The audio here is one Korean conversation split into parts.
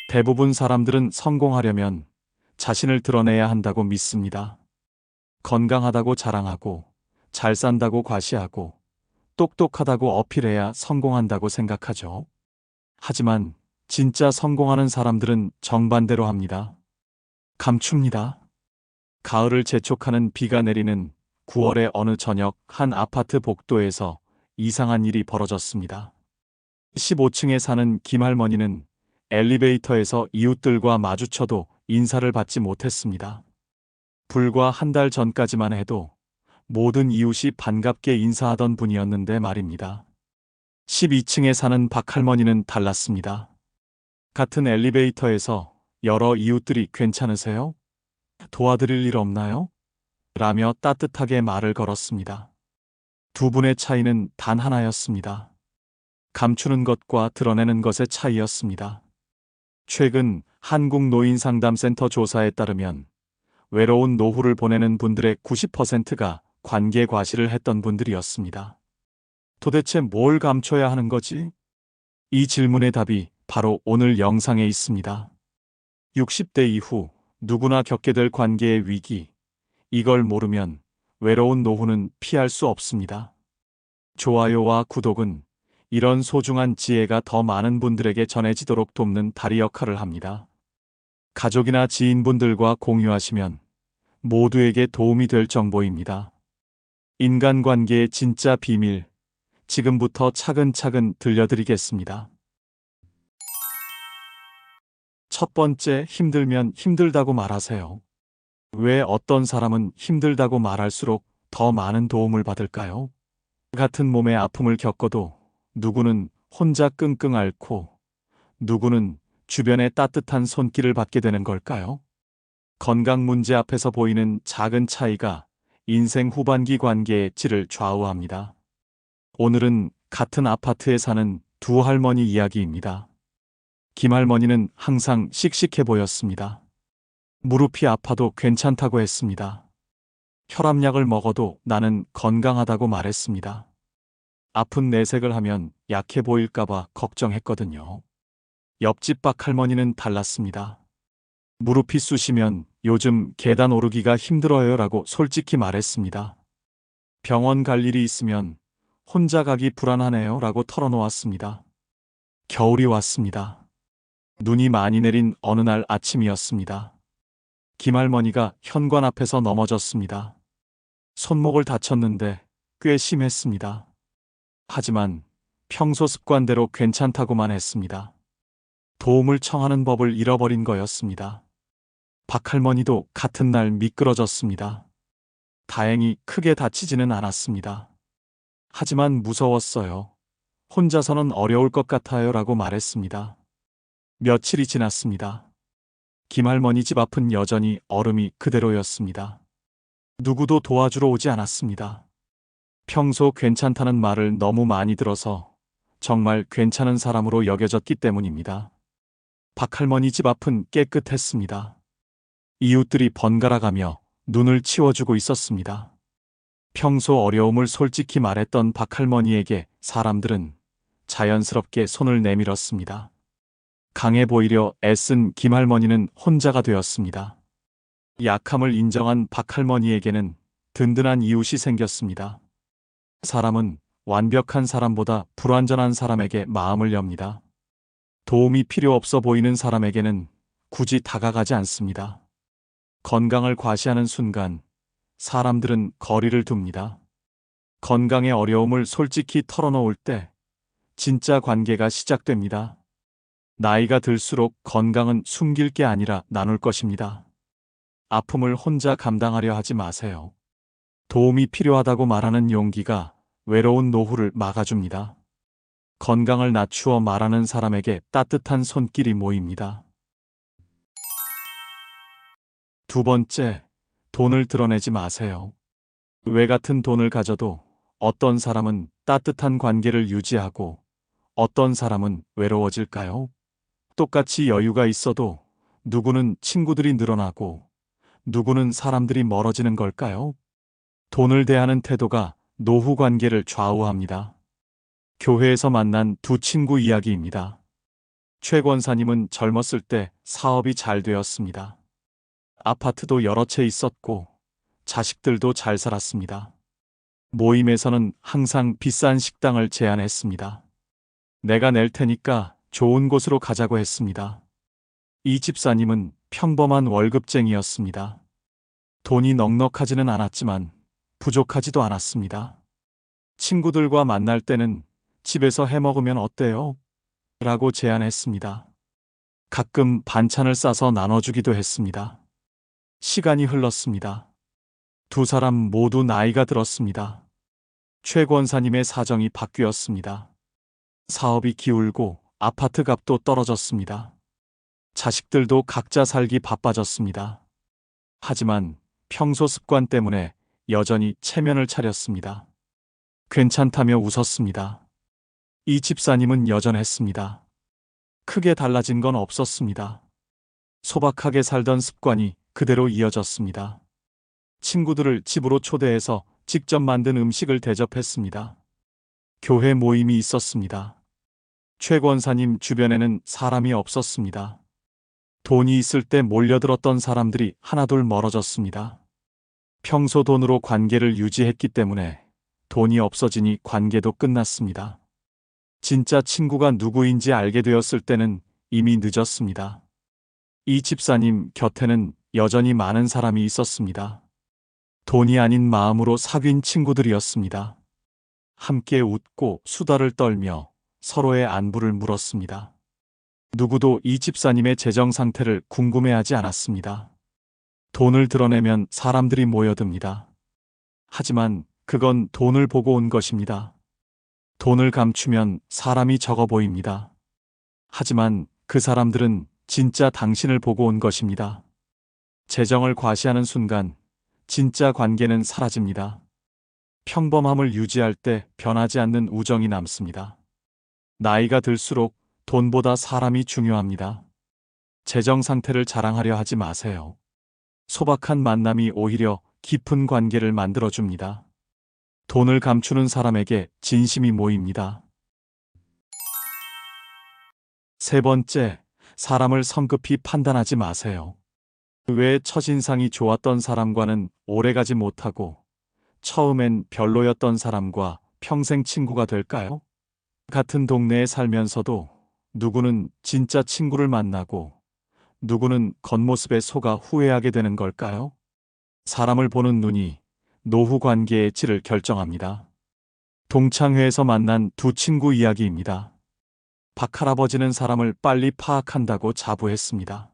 대부분 사람들은 성공하려면 자신을 드러내야 한다고 믿습니다. 건강하다고 자랑하고, 잘 산다고 과시하고, 똑똑하다고 어필해야 성공한다고 생각하죠. 하지만 진짜 성공하는 사람들은 정반대로 합니다. 감춥니다. 가을을 재촉하는 비가 내리는 9월의 어느 저녁 한 아파트 복도에서 이상한 일이 벌어졌습니다. 15층에 사는 김할머니는 엘리베이터에서 이웃들과 마주쳐도 인사를 받지 못했습니다. 불과 한 달 전까지만 해도 모든 이웃이 반갑게 인사하던 분이었는데 말입니다. 12층에 사는 박할머니는 달랐습니다. 같은 엘리베이터에서 여러 이웃들이 괜찮으세요? 도와드릴 일 없나요? 라며 따뜻하게 말을 걸었습니다. 두 분의 차이는 단 하나였습니다. 감추는 것과 드러내는 것의 차이였습니다. 최근 한국노인상담센터 조사에 따르면 외로운 노후를 보내는 분들의 90%가 관계 과시를 했던 분들이었습니다. 도대체 뭘 감춰야 하는 거지? 이 질문의 답이 바로 오늘 영상에 있습니다. 60대 이후 누구나 겪게 될 관계의 위기, 이걸 모르면 외로운 노후는 피할 수 없습니다. 좋아요와 구독은 이런 소중한 지혜가 더 많은 분들에게 전해지도록 돕는 다리 역할을 합니다. 가족이나 지인분들과 공유하시면 모두에게 도움이 될 정보입니다. 인간관계의 진짜 비밀, 지금부터 차근차근 들려드리겠습니다. 첫 번째, 힘들면 힘들다고 말하세요. 왜 어떤 사람은 힘들다고 말할수록 더 많은 도움을 받을까요? 같은 몸의 아픔을 겪어도 누구는 혼자 끙끙 앓고 누구는 주변의 따뜻한 손길을 받게 되는 걸까요? 건강 문제 앞에서 보이는 작은 차이가 인생 후반기 관계의 질을 좌우합니다. 오늘은 같은 아파트에 사는 두 할머니 이야기입니다. 김할머니는 항상 씩씩해 보였습니다. 무릎이 아파도 괜찮다고 했습니다. 혈압약을 먹어도 나는 건강하다고 말했습니다. 아픈 내색을 하면 약해 보일까봐 걱정했거든요. 옆집 박할머니는 달랐습니다. 무릎이 쑤시면 요즘 계단 오르기가 힘들어요 라고 솔직히 말했습니다. 병원 갈 일이 있으면 혼자 가기 불안하네요 라고 털어놓았습니다. 겨울이 왔습니다. 눈이 많이 내린 어느 날 아침이었습니다. 김할머니가 현관 앞에서 넘어졌습니다. 손목을 다쳤는데 꽤 심했습니다. 하지만 평소 습관대로 괜찮다고만 했습니다. 도움을 청하는 법을 잃어버린 거였습니다. 박할머니도 같은 날 미끄러졌습니다. 다행히 크게 다치지는 않았습니다. 하지만 무서웠어요. 혼자서는 어려울 것 같아요 라고 말했습니다. 며칠이 지났습니다. 김할머니 집 앞은 여전히 얼음이 그대로였습니다. 누구도 도와주러 오지 않았습니다. 평소 괜찮다는 말을 너무 많이 들어서 정말 괜찮은 사람으로 여겨졌기 때문입니다. 박할머니 집 앞은 깨끗했습니다. 이웃들이 번갈아가며 눈을 치워주고 있었습니다. 평소 어려움을 솔직히 말했던 박할머니에게 사람들은 자연스럽게 손을 내밀었습니다. 강해 보이려 애쓴 김할머니는 혼자가 되었습니다. 약함을 인정한 박할머니에게는 든든한 이웃이 생겼습니다. 사람은 완벽한 사람보다 불완전한 사람에게 마음을 엽니다. 도움이 필요 없어 보이는 사람에게는 굳이 다가가지 않습니다. 건강을 과시하는 순간 사람들은 거리를 둡니다. 건강의 어려움을 솔직히 털어놓을 때 진짜 관계가 시작됩니다. 나이가 들수록 건강은 숨길 게 아니라 나눌 것입니다. 아픔을 혼자 감당하려 하지 마세요. 도움이 필요하다고 말하는 용기가 외로운 노후를 막아줍니다. 건강을 낮추어 말하는 사람에게 따뜻한 손길이 모입니다. 두 번째, 돈을 드러내지 마세요. 외 같은 돈을 가져도 어떤 사람은 따뜻한 관계를 유지하고 어떤 사람은 외로워질까요? 똑같이 여유가 있어도 누구는 친구들이 늘어나고 누구는 사람들이 멀어지는 걸까요? 돈을 대하는 태도가 노후 관계를 좌우합니다. 교회에서 만난 두 친구 이야기입니다. 최 권사님은 젊었을 때 사업이 잘 되었습니다. 아파트도 여러 채 있었고 자식들도 잘 살았습니다. 모임에서는 항상 비싼 식당을 제안했습니다. 내가 낼 테니까 좋은 곳으로 가자고 했습니다. 이 집사님은 평범한 월급쟁이였습니다. 돈이 넉넉하지는 않았지만 부족하지도 않았습니다. 친구들과 만날 때는 집에서 해 먹으면 어때요? 라고 제안했습니다. 가끔 반찬을 싸서 나눠주기도 했습니다. 시간이 흘렀습니다. 두 사람 모두 나이가 들었습니다. 최 권사님의 사정이 바뀌었습니다. 사업이 기울고 아파트 값도 떨어졌습니다. 자식들도 각자 살기 바빠졌습니다. 하지만 평소 습관 때문에 여전히 체면을 차렸습니다. 괜찮다며 웃었습니다. 이 집사님은 여전했습니다. 크게 달라진 건 없었습니다. 소박하게 살던 습관이 그대로 이어졌습니다. 친구들을 집으로 초대해서 직접 만든 음식을 대접했습니다. 교회 모임이 있었습니다. 최 권사님 주변에는 사람이 없었습니다. 돈이 있을 때 몰려들었던 사람들이 하나둘 멀어졌습니다. 평소 돈으로 관계를 유지했기 때문에 돈이 없어지니 관계도 끝났습니다. 진짜 친구가 누구인지 알게 되었을 때는 이미 늦었습니다. 이 집사님 곁에는 여전히 많은 사람이 있었습니다. 돈이 아닌 마음으로 사귄 친구들이었습니다. 함께 웃고 수다를 떨며 서로의 안부를 물었습니다. 누구도 이 집사님의 재정 상태를 궁금해하지 않았습니다. 돈을 드러내면 사람들이 모여듭니다. 하지만 그건 돈을 보고 온 것입니다. 돈을 감추면 사람이 적어 보입니다. 하지만 그 사람들은 진짜 당신을 보고 온 것입니다. 재정을 과시하는 순간 진짜 관계는 사라집니다. 평범함을 유지할 때 변하지 않는 우정이 남습니다. 나이가 들수록 돈보다 사람이 중요합니다. 재정 상태를 자랑하려 하지 마세요. 소박한 만남이 오히려 깊은 관계를 만들어줍니다. 돈을 감추는 사람에게 진심이 모입니다. 세 번째, 사람을 성급히 판단하지 마세요. 왜 첫인상이 좋았던 사람과는 오래가지 못하고 처음엔 별로였던 사람과 평생 친구가 될까요? 같은 동네에 살면서도 누구는 진짜 친구를 만나고 누구는 겉모습에 속아 후회하게 되는 걸까요? 사람을 보는 눈이 노후 관계의 질을 결정합니다. 동창회에서 만난 두 친구 이야기입니다. 박할아버지는 사람을 빨리 파악한다고 자부했습니다.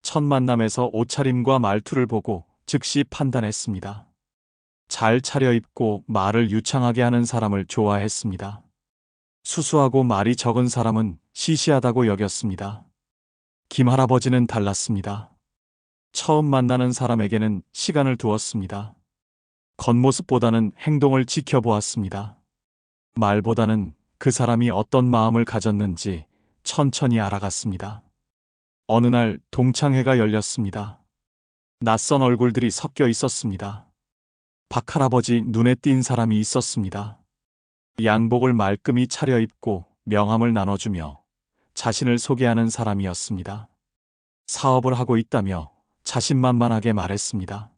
첫 만남에서 옷차림과 말투를 보고 즉시 판단했습니다. 잘 차려입고 말을 유창하게 하는 사람을 좋아했습니다. 수수하고 말이 적은 사람은 시시하다고 여겼습니다. 김할아버지는 달랐습니다. 처음 만나는 사람에게는 시간을 두었습니다. 겉모습보다는 행동을 지켜보았습니다. 말보다는 그 사람이 어떤 마음을 가졌는지 천천히 알아갔습니다. 어느 날 동창회가 열렸습니다. 낯선 얼굴들이 섞여 있었습니다. 박할아버지 눈에 띈 사람이 있었습니다. 양복을 말끔히 차려입고 명함을 나눠주며 자신을 소개하는 사람이었습니다. 사업을 하고 있다며 자신만만하게 말했습니다.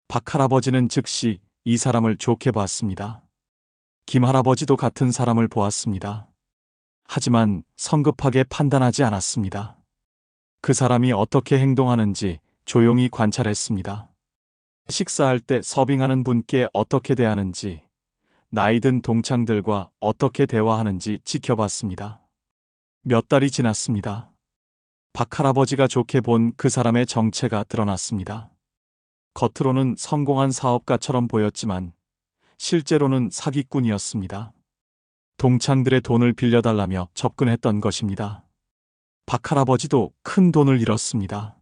박할아버지는 즉시 이 사람을 좋게 봤습니다. 김할아버지도 같은 사람을 보았습니다. 하지만 성급하게 판단하지 않았습니다. 그 사람이 어떻게 행동하는지 조용히 관찰했습니다. 식사할 때 서빙하는 분께 어떻게 대하는지, 나이든 동창들과 어떻게 대화하는지 지켜봤습니다. 몇 달이 지났습니다. 박할아버지가 좋게 본 그 사람의 정체가 드러났습니다. 겉으로는 성공한 사업가처럼 보였지만 실제로는 사기꾼이었습니다. 동창들의 돈을 빌려달라며 접근했던 것입니다. 박할아버지도 큰 돈을 잃었습니다.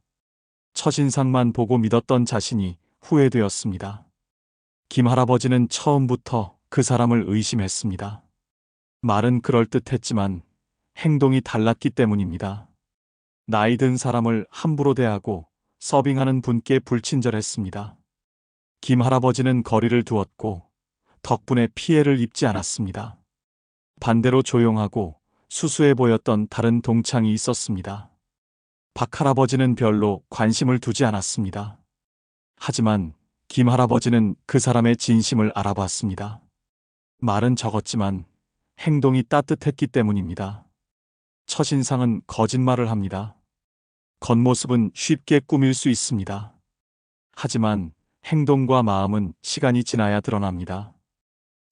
첫인상만 보고 믿었던 자신이 후회되었습니다. 김할아버지는 처음부터 그 사람을 의심했습니다. 말은 그럴듯했지만 행동이 달랐기 때문입니다. 나이 든 사람을 함부로 대하고 서빙하는 분께 불친절했습니다. 김할아버지는 거리를 두었고 덕분에 피해를 입지 않았습니다. 반대로 조용하고 수수해 보였던 다른 동창이 있었습니다. 박 할아버지는 별로 관심을 두지 않았습니다. 하지만 김 할아버지는 그 사람의 진심을 알아봤습니다. 말은 적었지만 행동이 따뜻했기 때문입니다. 첫인상은 거짓말을 합니다. 겉모습은 쉽게 꾸밀 수 있습니다. 하지만 행동과 마음은 시간이 지나야 드러납니다.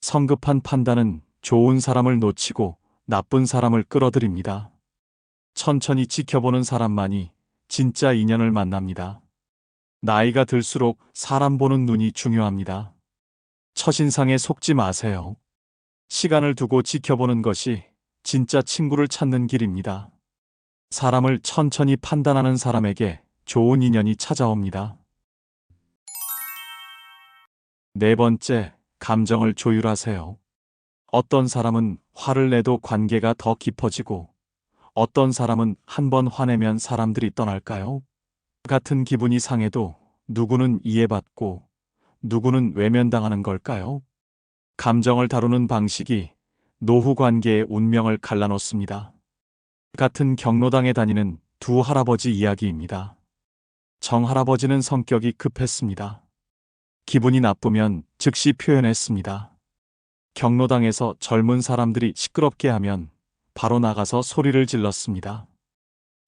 성급한 판단은 좋은 사람을 놓치고 나쁜 사람을 끌어들입니다. 천천히 지켜보는 사람만이 진짜 인연을 만납니다. 나이가 들수록 사람 보는 눈이 중요합니다. 첫인상에 속지 마세요. 시간을 두고 지켜보는 것이 진짜 친구를 찾는 길입니다. 사람을 천천히 판단하는 사람에게 좋은 인연이 찾아옵니다. 네 번째, 감정을 조율하세요. 어떤 사람은 화를 내도 관계가 더 깊어지고 어떤 사람은 한 번 화내면 사람들이 떠날까요? 같은 기분이 상해도 누구는 이해받고 누구는 외면당하는 걸까요? 감정을 다루는 방식이 노후 관계의 운명을 갈라놓습니다. 같은 경로당에 다니는 두 할아버지 이야기입니다. 정 할아버지는 성격이 급했습니다. 기분이 나쁘면 즉시 표현했습니다. 경로당에서 젊은 사람들이 시끄럽게 하면 바로 나가서 소리를 질렀습니다.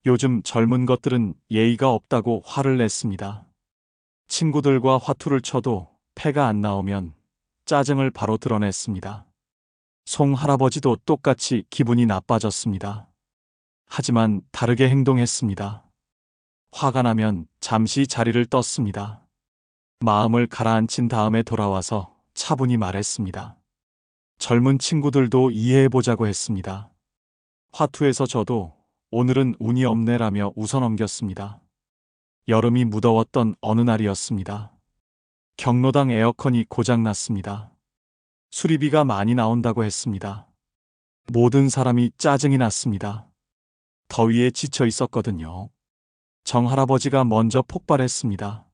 요즘 젊은 것들은 예의가 없다고 화를 냈습니다. 친구들과 화투를 쳐도 패가 안 나오면 짜증을 바로 드러냈습니다. 송 할아버지도 똑같이 기분이 나빠졌습니다. 하지만 다르게 행동했습니다. 화가 나면 잠시 자리를 떴습니다. 마음을 가라앉힌 다음에 돌아와서 차분히 말했습니다. 젊은 친구들도 이해해보자고 했습니다. 화투에서 저도 오늘은 운이 없네라며 웃어넘겼습니다. 여름이 무더웠던 어느 날이었습니다. 경로당 에어컨이 고장났습니다. 수리비가 많이 나온다고 했습니다. 모든 사람이 짜증이 났습니다. 더위에 지쳐 있었거든요. 정 할아버지가 먼저 폭발했습니다.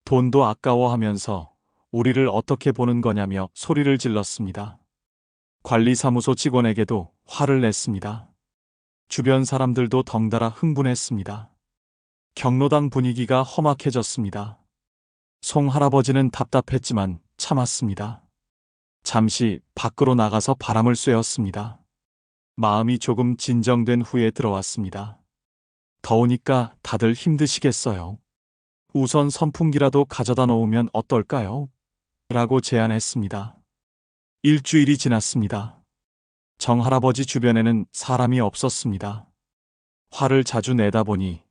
돈도 아까워하면서 우리를 어떻게 보는 거냐며 소리를 질렀습니다. 관리사무소 직원에게도 화를 냈습니다. 주변 사람들도 덩달아 흥분했습니다. 경로당 분위기가 험악해졌습니다. 송 할아버지는 답답했지만 참았습니다. 잠시 밖으로 나가서 바람을 쐬었습니다. 마음이 조금 진정된 후에 들어왔습니다. 더우니까 다들 힘드시겠어요. 우선 선풍기라도 가져다 놓으면 어떨까요? 라고 제안했습니다. 일주일이 지났습니다. 정 할아버지 주변에는 사람이 없었습니다. 화를 자주 내다 보니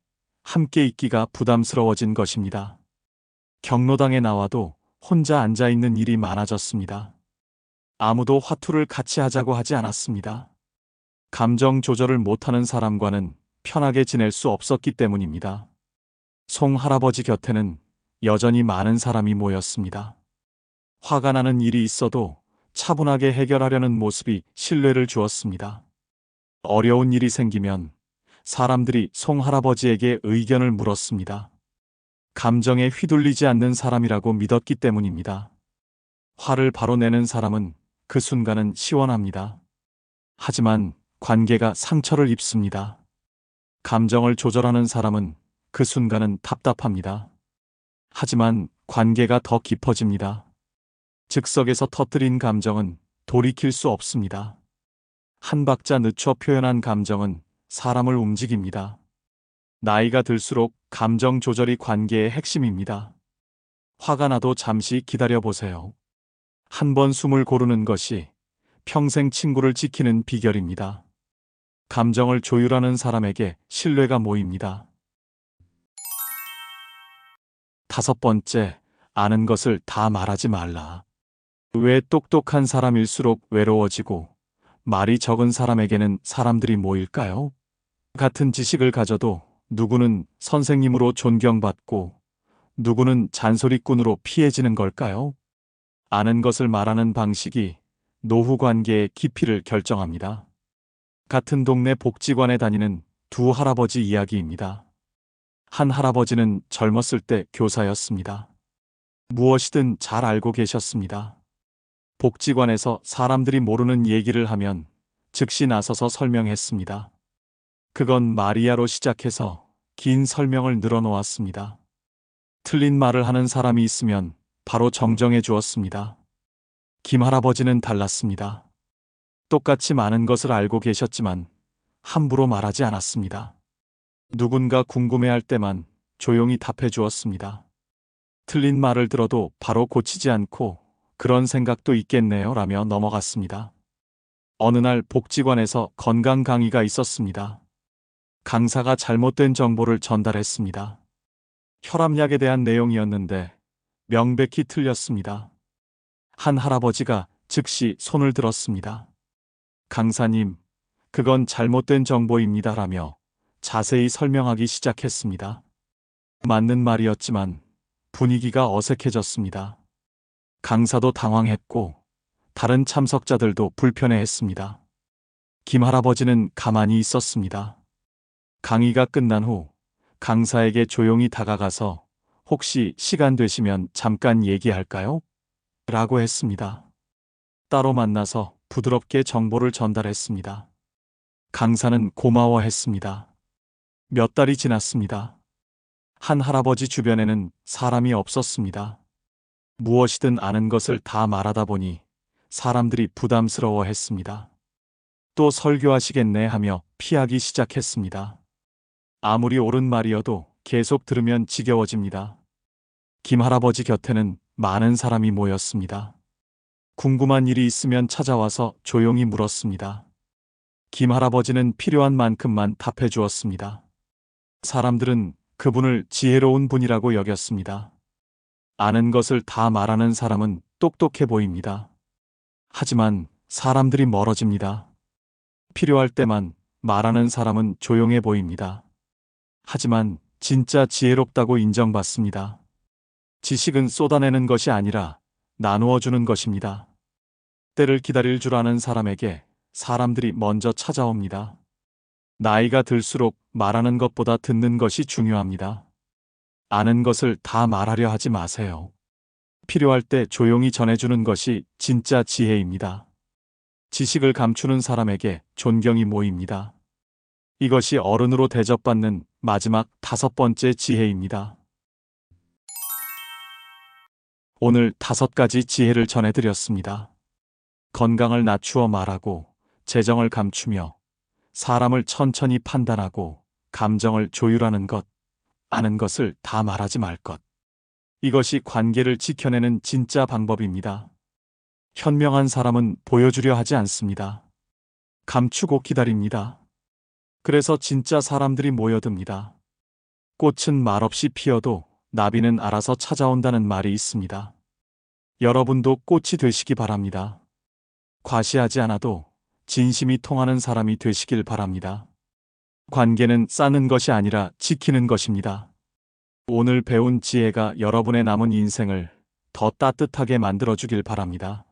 함께 있기가 부담스러워진 것입니다. 경로당에 나와도 혼자 앉아 있는 일이 많아졌습니다. 아무도 화투를 같이 하자고 하지 않았습니다. 감정 조절을 못하는 사람과는 편하게 지낼 수 없었기 때문입니다. 송 할아버지 곁에는 여전히 많은 사람이 모였습니다. 화가 나는 일이 있어도 차분하게 해결하려는 모습이 신뢰를 주었습니다. 어려운 일이 생기면 사람들이 송 할아버지에게 의견을 물었습니다. 감정에 휘둘리지 않는 사람이라고 믿었기 때문입니다. 화를 바로 내는 사람은 그 순간은 시원합니다. 하지만 관계가 상처를 입습니다. 감정을 조절하는 사람은 그 순간은 답답합니다. 하지만 관계가 더 깊어집니다. 즉석에서 터뜨린 감정은 돌이킬 수 없습니다. 한 박자 늦춰 표현한 감정은 사람을 움직입니다. 나이가 들수록 감정 조절이 관계의 핵심입니다. 화가 나도 잠시 기다려보세요. 한 번 숨을 고르는 것이 평생 친구를 지키는 비결입니다. 감정을 조율하는 사람에게 신뢰가 모입니다. 다섯 번째, 아는 것을 다 말하지 말라. 왜 똑똑한 사람일수록 외로워지고 말이 적은 사람에게는 사람들이 모일까요? 같은 지식을 가져도 누구는 선생님으로 존경받고 누구는 잔소리꾼으로 피해지는 걸까요? 아는 것을 말하는 방식이 노후 관계의 깊이를 결정합니다. 같은 동네 복지관에 다니는 두 할아버지 이야기입니다. 한 할아버지는 젊었을 때 교사였습니다. 무엇이든 잘 알고 계셨습니다. 복지관에서 사람들이 모르는 얘기를 하면 즉시 나서서 설명했습니다. 그건 마리아로 시작해서 긴 설명을 늘어놓았습니다. 틀린 말을 하는 사람이 있으면 바로 정정해 주었습니다. 김할아버지는 달랐습니다. 똑같이 많은 것을 알고 계셨지만 함부로 말하지 않았습니다. 누군가 궁금해할 때만 조용히 답해 주었습니다. 틀린 말을 들어도 바로 고치지 않고 그런 생각도 있겠네요 라며 넘어갔습니다. 어느 날 복지관에서 건강 강의가 있었습니다. 강사가 잘못된 정보를 전달했습니다. 혈압약에 대한 내용이었는데 명백히 틀렸습니다. 한 할아버지가 즉시 손을 들었습니다. 강사님, 그건 잘못된 정보입니다 라며 자세히 설명하기 시작했습니다. 맞는 말이었지만 분위기가 어색해졌습니다. 강사도 당황했고 다른 참석자들도 불편해했습니다. 김 할아버지는 가만히 있었습니다. 강의가 끝난 후 강사에게 조용히 다가가서 혹시 시간 되시면 잠깐 얘기할까요? 라고 했습니다. 따로 만나서 부드럽게 정보를 전달했습니다. 강사는 고마워했습니다. 몇 달이 지났습니다. 한 할아버지 주변에는 사람이 없었습니다. 무엇이든 아는 것을 다 말하다 보니 사람들이 부담스러워했습니다. 또 설교하시겠네 하며 피하기 시작했습니다. 아무리 옳은 말이어도 계속 들으면 지겨워집니다. 김 할아버지 곁에는 많은 사람이 모였습니다. 궁금한 일이 있으면 찾아와서 조용히 물었습니다. 김 할아버지는 필요한 만큼만 답해 주었습니다. 사람들은 그분을 지혜로운 분이라고 여겼습니다. 아는 것을 다 말하는 사람은 똑똑해 보입니다. 하지만 사람들이 멀어집니다. 필요할 때만 말하는 사람은 조용해 보입니다. 하지만 진짜 지혜롭다고 인정받습니다. 지식은 쏟아내는 것이 아니라 나누어 주는 것입니다. 때를 기다릴 줄 아는 사람에게 사람들이 먼저 찾아옵니다. 나이가 들수록 말하는 것보다 듣는 것이 중요합니다. 아는 것을 다 말하려 하지 마세요. 필요할 때 조용히 전해주는 것이 진짜 지혜입니다. 지식을 감추는 사람에게 존경이 모입니다. 이것이 어른으로 대접받는 마지막 5번째 지혜입니다. 오늘 5가지 지혜를 전해드렸습니다. 건강을 낮추어 말하고, 재정을 감추며, 사람을 천천히 판단하고, 감정을 조율하는 것, 아는 것을 다 말하지 말 것. 이것이 관계를 지켜내는 진짜 방법입니다. 현명한 사람은 보여주려 하지 않습니다. 감추고 기다립니다. 그래서 진짜 사람들이 모여듭니다. 꽃은 말없이 피어도 나비는 알아서 찾아온다는 말이 있습니다. 여러분도 꽃이 되시기 바랍니다. 과시하지 않아도 진심이 통하는 사람이 되시길 바랍니다. 관계는 쌓는 것이 아니라 지키는 것입니다. 오늘 배운 지혜가 여러분의 남은 인생을 더 따뜻하게 만들어주길 바랍니다.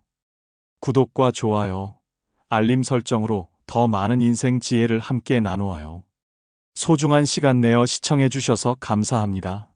구독과 좋아요, 알림 설정으로 더 많은 인생 지혜를 함께 나누어요. 소중한 시간 내어 시청해 주셔서 감사합니다.